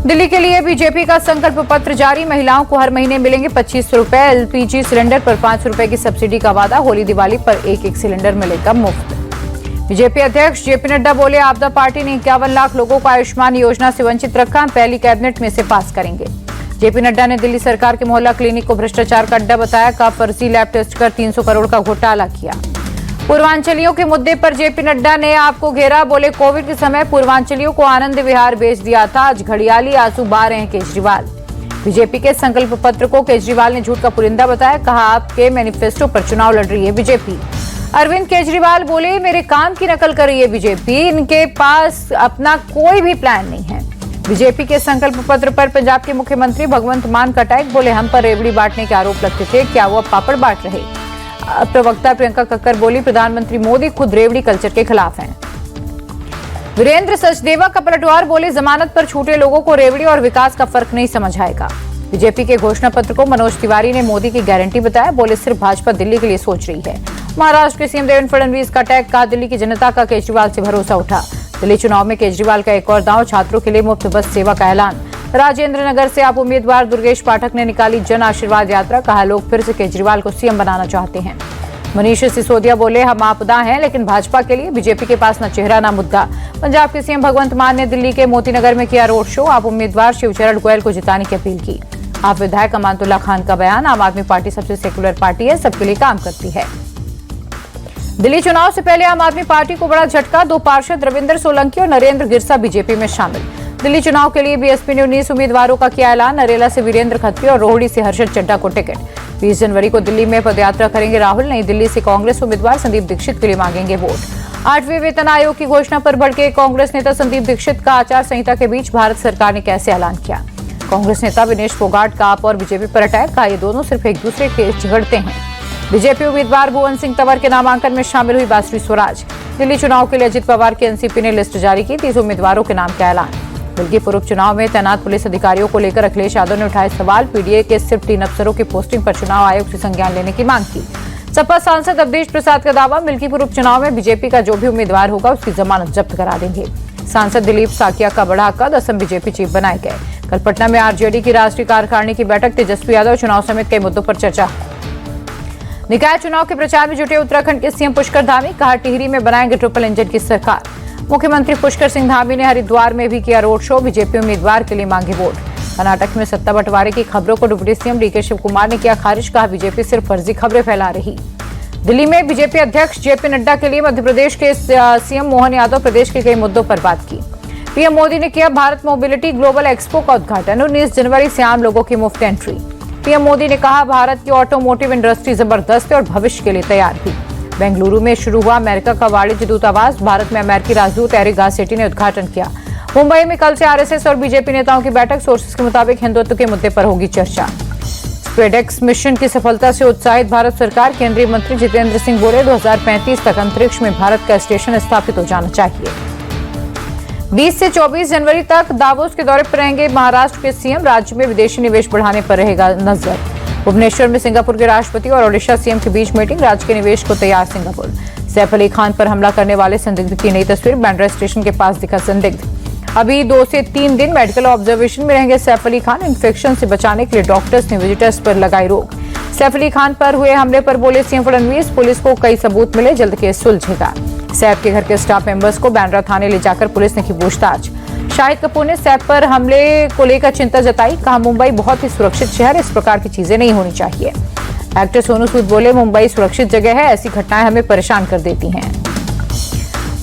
दिल्ली के लिए बीजेपी का संकल्प पत्र जारी। महिलाओं को हर महीने मिलेंगे 2500 रुपए। एलपीजी सिलेंडर पर 5 रुपए की सब्सिडी का वादा। होली दिवाली पर एक सिलेंडर मिलेगा मुफ्त। बीजेपी अध्यक्ष जेपी नड्डा बोले, आपदा पार्टी ने 51 लाख लोगों को आयुष्मान योजना से वंचित रखा, पहली कैबिनेट में से पास करेंगे। जेपी नड्डा ने दिल्ली सरकार के मोहल्ला क्लिनिक को भ्रष्टाचार का अड्डा बताया, का फर्जी लैब टेस्ट कर 300 करोड़ का घोटाला किया। पूर्वांचलियों के मुद्दे पर जेपी नड्डा ने आपको घेरा, बोले कोविड के समय पूर्वांचलियों को आनंद विहार भेज दिया था, आज घड़ियाली आंसू बहा रहे हैं केजरीवाल। बीजेपी के संकल्प पत्र को केजरीवाल ने झूठ का पुलिंदा बताया, कहा आपके मैनिफेस्टो पर चुनाव लड़ रही है बीजेपी। अरविंद केजरीवाल बोले, मेरे काम की नकल कर रही है बीजेपी, इनके पास अपना कोई भी प्लान नहीं है। बीजेपी के संकल्प पत्र पर पंजाब के मुख्यमंत्री भगवंत मान का अटैक, बोले हम पर रेवड़ी बांटने के आरोप लगते थे, क्या वो अब पापड़ बांट रहे। प्रवक्ता प्रियंका कक्कर बोली, प्रधानमंत्री मोदी खुद रेवड़ी कल्चर के खिलाफ हैं। वीरेंद्र सचदेवा का पलटवार, बोले जमानत पर छूटे लोगों को रेवड़ी और विकास का फर्क नहीं समझ आएगा। बीजेपी के घोषणा पत्र को मनोज तिवारी ने मोदी की गारंटी बताया, बोले सिर्फ भाजपा दिल्ली के लिए सोच रही है। महाराष्ट्र के सीएम देवेंद्र फडणवीस का अटैक, कहा दिल्ली की जनता का केजरीवाल से भरोसा उठा। दिल्ली चुनाव में केजरीवाल का एक और दांव, छात्रों के लिए मुफ्त बस सेवा का ऐलान। राजेंद्र नगर से आप उम्मीदवार दुर्गेश पाठक ने निकाली जन आशीर्वाद यात्रा, कहा लोग फिर से केजरीवाल को सीएम बनाना चाहते हैं। मनीष सिसोदिया बोले, हम आपदा हैं लेकिन भाजपा के लिए बीजेपी के पास न चेहरा न मुद्दा। पंजाब के सीएम भगवंत मान ने दिल्ली के मोतीनगर में किया रोड शो, आप उम्मीदवार शिवचरण गोयल को जिताने की अपील की। आप विधायक अमानतुल्लाह खान का बयान, आम आदमी पार्टी सबसे सेकुलर पार्टी है, सबके लिए काम करती है। दिल्ली चुनाव से पहले आम आदमी पार्टी को बड़ा झटका, 2 पार्षद रविंद्र सोलंकी और नरेंद्र गिरसा बीजेपी में शामिल। दिल्ली चुनाव के लिए बीएसपी ने 19 उम्मीदवारों का किया ऐलान, नरेला से वीरेंद्र खत्री और रोहिणी से हर्षद चड्ढा को टिकट। 20 जनवरी को दिल्ली में पदयात्रा करेंगे राहुल। नई दिल्ली से कांग्रेस उम्मीदवार संदीप दीक्षित के लिए मांगेंगे वोट। 8वें वेतन आयोग की घोषणा पर भड़के कांग्रेस नेता संदीप दीक्षित का आचार संहिता के बीच भारत सरकार ने कैसे ऐलान किया। कांग्रेस नेता विनेश फोगाट का आप और बीजेपी पर अटैक, कहा ये दोनों सिर्फ एक दूसरे के झगड़ते हैं। बीजेपी उम्मीदवार भुवन सिंह तंवर के नामांकन में शामिल हुई बासुरी स्वराज। दिल्ली चुनाव के लिए अजित पवार की एनसीपी ने लिस्ट जारी की, 30 उम्मीदवारों के नाम का ऐलान। बिल्कीपुर उपचुनाव में तैनात पुलिस अधिकारियों को लेकर अखिलेश यादव ने उठाए सवाल, पीडीए के सिर्फ 3 अफसरों की पोस्टिंग पर चुनाव आयोग से संज्ञान लेने की मांग की। सपा सांसद अवधेश प्रसाद का दावा, मिल्कीपुर उपचुनाव में बीजेपी का जो भी उम्मीदवार होगा उसकी जमानत जब्त करा देंगे। सांसद दिलीप साकिया का बड़ा कद, असम बीजेपी चीफ बनाए गए। कल पटना में आरजेडी की राष्ट्रीय कार्यकारिणी की बैठक, तेजस्वी यादव चुनाव समेत कई मुद्दों पर चर्चा। निकाय चुनाव के प्रचार में जुटे उत्तराखंड के सीएम पुष्कर धामी, कहा टिहरी में बनाएंगे ट्रिपल इंजन की सरकार। मुख्यमंत्री पुष्कर सिंह धामी ने हरिद्वार में भी किया रोड शो, बीजेपी उम्मीदवार के लिए मांगे वोट। कर्नाटक में सत्ता बंटवारे की खबरों को deputy CM DK Shivakumar ने किया खारिज, कहा बीजेपी सिर्फ फर्जी खबरें फैला रही। दिल्ली में बीजेपी अध्यक्ष जेपी नड्डा के लिए मध्य प्रदेश के सीएम मोहन यादव प्रदेश के कई मुद्दों पर बात की। पीएम मोदी ने किया भारत मोबिलिटी ग्लोबल एक्सपो का उद्घाटन, 19 जनवरी से आम लोगों की मुफ्त एंट्री। पीएम मोदी ने कहा भारत की ऑटोमोटिव इंडस्ट्री जबरदस्त है और भविष्य के लिए तैयार भी। बेंगलुरु में शुरू हुआ अमेरिका का वाणिज्य दूतावास, भारत में अमेरिकी राजदूत एरिक गासेटी ने उद्घाटन किया। मुंबई में कल से आरएसएस और बीजेपी नेताओं की बैठक, सोर्सेस के मुताबिक हिंदुत्व के मुद्दे पर होगी चर्चा। स्पेडेक्स मिशन की सफलता से उत्साहित भारत सरकार, केंद्रीय मंत्री जितेंद्र सिंह बोले 2035 तक अंतरिक्ष में भारत का स्टेशन स्थापित हो जाना चाहिए। 20 से 24 जनवरी तक दावोस के दौरे पर रहेंगे महाराष्ट्र के सीएम, राज्य में विदेशी निवेश बढ़ाने पर रहेगा नजर। भुवनेश्वर में सिंगापुर के राष्ट्रपति और ओडिशा सीएम के बीच मीटिंग, राज्य के निवेश को तैयार सिंगापुर। सैफ अली खान पर हमला करने वाले संदिग्ध की नई तस्वीर, बांद्रा स्टेशन के पास दिखा संदिग्ध। अभी 2 से 3 दिन मेडिकल ऑब्जर्वेशन में रहेंगे सैफ अली खान। इन्फेक्शन से बचाने के लिए डॉक्टर्स ने विजिटर्स पर लगाई रोक। सैफ अली खान पर हुए हमले पर बोले सीएम फडणवीस, पुलिस को कई सबूत मिले, जल्द केस सुलझेगा। सैफ के घर के स्टाफ मेंबर्स को बांद्रा थाने ले जाकर पुलिस ने की पूछताछ। शाहिद कपूर ने सैफ पर हमले को लेकर चिंता जताई, कहा मुंबई बहुत ही सुरक्षित शहर, इस प्रकार की चीजें नहीं होनी चाहिए। एक्टर सोनू सूद बोले मुंबई सुरक्षित जगह है, ऐसी घटनाएं हमें परेशान कर देती हैं।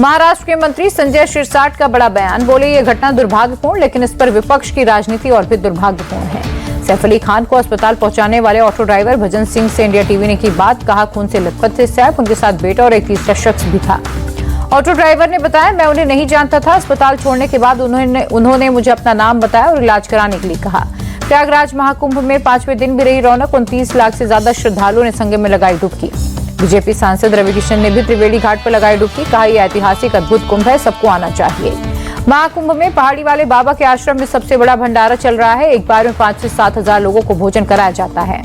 महाराष्ट्र के मंत्री संजय शिरसाट का बड़ा बयान, बोले ये घटना दुर्भाग्यपूर्ण, लेकिन इस पर विपक्ष की राजनीति और भी दुर्भाग्यपूर्ण है। सैफ अली खान को अस्पताल पहुंचाने वाले ऑटो ड्राइवर भजन सिंह से इंडिया टीवी ने की बात, कहा खून से लथपथ थे सैफ, उनके साथ बेटा और एक तीसरा शख्स भी था। ऑटो ड्राइवर ने बताया, मैं उन्हें नहीं जानता था, अस्पताल छोड़ने के बाद उन्होंने मुझे अपना नाम बताया और इलाज कराने के लिए कहा। प्रयागराज महाकुंभ में 5वें दिन भी रही रौनक, 29 लाख से ज्यादा श्रद्धालुओं ने संगम में लगाई डुबकी। बीजेपी सांसद रवि किशन ने भी त्रिवेणी घाट पर लगाई डुबकी, कहा यह ऐतिहासिक अद्भुत कुंभ है, सबको आना चाहिए। महाकुंभ में पहाड़ी वाले बाबा के आश्रम में सबसे बड़ा भंडारा चल रहा है, एक बार में 5 से 7 हजार लोगों को भोजन कराया जाता है।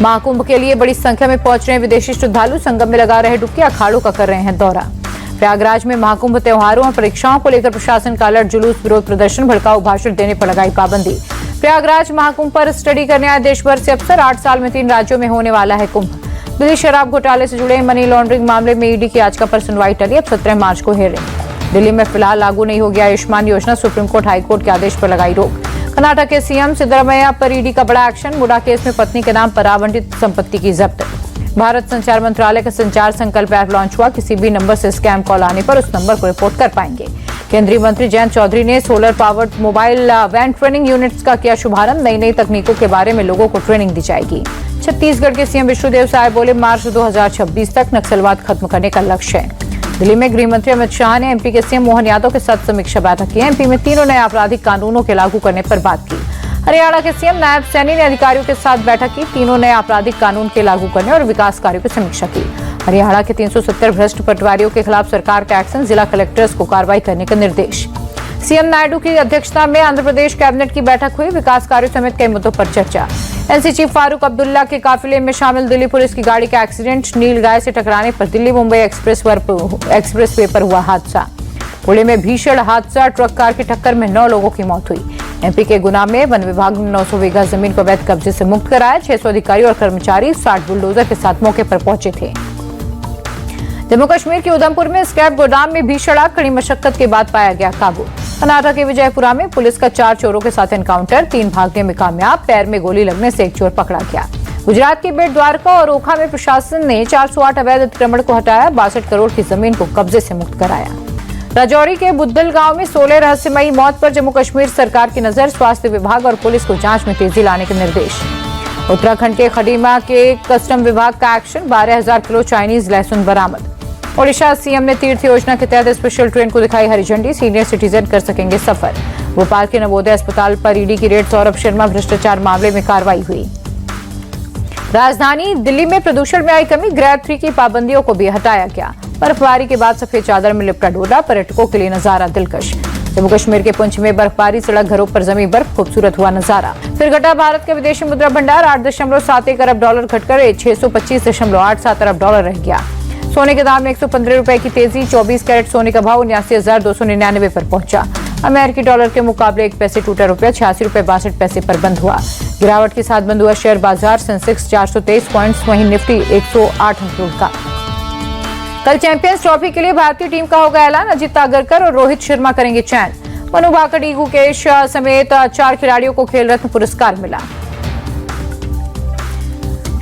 महाकुंभ के लिए बड़ी संख्या में पहुंच रहे विदेशी श्रद्धालु, संगम में लगा रहे डुबकी, अखाड़ों का कर रहे हैं दौरा। प्रयागराज में महाकुंभ त्योहारों और परीक्षाओं को लेकर प्रशासन का अलर्ट, जुलूस, विरोध प्रदर्शन, भड़काऊ भाषण देने पर लगाई पाबंदी। प्रयागराज महाकुंभ पर स्टडी करने आए देश भर से अफसर, 8 साल में 3 राज्यों में होने वाला है कुंभ। दिल्ली शराब घोटाले से जुड़े मनी लॉन्ड्रिंग मामले में ईडी की याचिका पर सुनवाई टली, अब 17 मार्च को हियरिंग। दिल्ली में फिलहाल लागू नहीं होगी आयुष्मान योजना, सुप्रीम कोर्ट हाईकोर्ट के आदेश पर लगाई रोक। कर्नाटक के सीएम सिद्धरामैया पर ईडी का बड़ा एक्शन, मुडा केस में पत्नी के नाम पर आवंटित संपत्ति की जब्त। भारत संचार मंत्रालय का संचार संकल्प ऐप लॉन्च हुआ, किसी भी नंबर से स्कैम कॉल आने पर उस नंबर को रिपोर्ट कर पाएंगे। केंद्रीय मंत्री जयंत चौधरी ने solar powered mobile van training units का किया शुभारंभ, नई नई तकनीकों के बारे में लोगों को ट्रेनिंग दी जाएगी। छत्तीसगढ़ के सीएम विष्णुदेव साय बोले, मार्च 2026 तक नक्सलवाद खत्म करने का लक्ष्य है। दिल्ली में गृह मंत्री अमित शाह ने एमपी के सीएम मोहन यादव के साथ समीक्षा बैठक की। एमपी में 3 नए आपराधिक कानूनों के लागू करने पर बात की। हरियाणा के सीएम नायब सैनी ने अधिकारियों के साथ बैठक की, 3 नए आपराधिक कानून के लागू करने और विकास कार्यों की समीक्षा की। हरियाणा के 370 भ्रष्ट पटवारियों के खिलाफ सरकार का एक्शन, जिला कलेक्टर्स को कार्रवाई करने का निर्देश। सीएम नायडू की अध्यक्षता में आंध्र प्रदेश कैबिनेट की बैठक हुई, विकास कार्यों समेत कई मुद्दों पर चर्चा। एनसी चीफ फारूक अब्दुल्ला के काफिले में शामिल दिल्ली पुलिस की गाड़ी का एक्सीडेंट, नीलगाय से टकराने पर दिल्ली मुंबई एक्सप्रेस वे पर हुआ हादसा। पुणे में भीषण हादसा, ट्रक कार की टक्कर में 9 लोगों की मौत हुई। एमपी के गुना में वन विभाग ने 900 बीघा जमीन को अवैध कब्जे से मुक्त कराया। 600 अधिकारी और कर्मचारी 60 बुलडोजर के साथ मौके पर पहुंचे थे। जम्मू कश्मीर के उधमपुर में स्क्रैप गोदाम में भीषण आग, कड़ी मशक्कत के बाद पाया गया काबू। कर्नाटक के विजयपुरा में पुलिस का 4 चोरों के साथ एनकाउंटर, 3 भागने में कामयाब, पैर में गोली लगने से एक चोर पकड़ा गया। गुजरात के बेट द्वारका और ओखा में प्रशासन ने 408 अवैध अतिक्रमण को हटाया, 62 करोड़ की जमीन को कब्जे से मुक्त कराया। राजौरी के बुद्दल गांव में 16 रहस्यमयी मौत पर जम्मू कश्मीर सरकार की नजर, स्वास्थ्य विभाग और पुलिस को जांच में तेजी लाने के निर्देश। उत्तराखंड के खडीमा के कस्टम विभाग का एक्शन, 12,000 किलो चाइनीज लहसुन बरामद। ओडिशा सीएम ने तीर्थ योजना के तहत स्पेशल ट्रेन को दिखाई हरी झंडी, सीनियर सिटीजन कर सकेंगे सफर। भोपाल के नवोदय अस्पताल पर ईडी की रेड, सौरभ शर्मा भ्रष्टाचार मामले में कार्रवाई हुई। राजधानी दिल्ली में प्रदूषण में आई कमी, ग्रेड 3 की पाबंदियों को भी हटाया गया। बर्फबारी के बाद सफेद चादर में लिपटा डोला, पर्यटकों के लिए नजारा दिलकश। जम्मू कश्मीर के पुंछ में बर्फबारी, सड़क घरों पर जमी बर्फ, खूबसूरत हुआ नजारा। फिर घटा भारत के विदेशी मुद्रा भंडार, 8.71 अरब डॉलर घटकर 625.87 अरब डॉलर रह गया। सोने के दाम में 115 रुपए की तेजी, 24 कैरेट सोने का भाव 79,299 पर पहुंचा। अमेरिकी डॉलर के मुकाबले 1 पैसे टूटा रुपया 86.62 पर बंद हुआ। गिरावट के साथ बंद हुआ शेयर बाजार, सेंसेक्स 423 पॉइंट्स, वहीं निफ्टी 108 अंकों का। कल चैंपियंस ट्रॉफी के लिए भारतीय टीम का होगा ऐलान, अजित आगरकर और रोहित शर्मा करेंगे चयन। मनु भाकर, डी गुकेश समेत 4 खिलाड़ियों को खेल रत्न पुरस्कार मिला।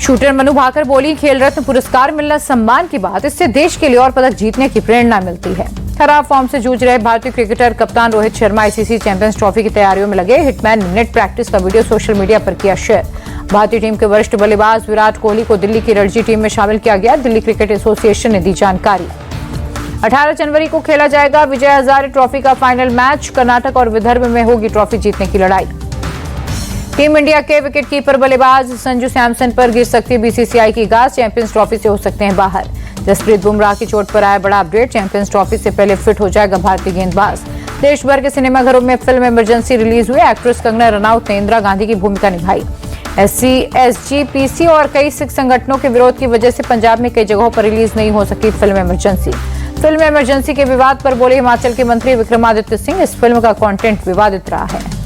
शूटर मनु भाकर बोली, खेल रत्न पुरस्कार मिलना सम्मान की बात, इससे देश के लिए और पदक जीतने की प्रेरणा मिलती है। खराब फॉर्म से जूझ रहे भारतीय क्रिकेटर कप्तान Rohit Sharma ICC champions trophy की तैयारियों में लगे। हिटमैन ने नेट प्रैक्टिस का वीडियो सोशल मीडिया पर किया शेयर। भारतीय टीम के वरिष्ठ बल्लेबाज विराट कोहली को दिल्ली की रणजी टीम में शामिल किया गया, दिल्ली क्रिकेट एसोसिएशन ने दी जानकारी। 18 जनवरी को खेला जाएगा विजय हजारे ट्रॉफी का फाइनल मैच, कर्नाटक और विदर्भ में होगी ट्रॉफी जीतने की लड़ाई। टीम इंडिया के विकेटकीपर बल्लेबाज संजू सैमसन पर गिर सकती है बीसीसीआई की गाज, चैंपियंस ट्रॉफी से हो सकते हैं बाहर। जसप्रीत बुमराह की चोट पर आया बड़ा अपडेट, चैंपियंस ट्रॉफी से पहले फिट हो जाएगा भारतीय गेंदबाज। देश भर के सिनेमाघरों में फिल्म इमरजेंसी रिलीज हुई, एक्ट्रेस कंगना रनौत ने इंदिरा गांधी की भूमिका निभाई। एससी, एसजीपीसी और कई सिख संगठनों के विरोध की वजह से पंजाब में कई जगहों पर रिलीज नहीं हो सकी फिल्म इमरजेंसी। फिल्म इमरजेंसी के विवाद पर बोले हिमाचल के मंत्री विक्रमादित्य सिंह, इस फिल्म का कंटेंट विवादित रहा है।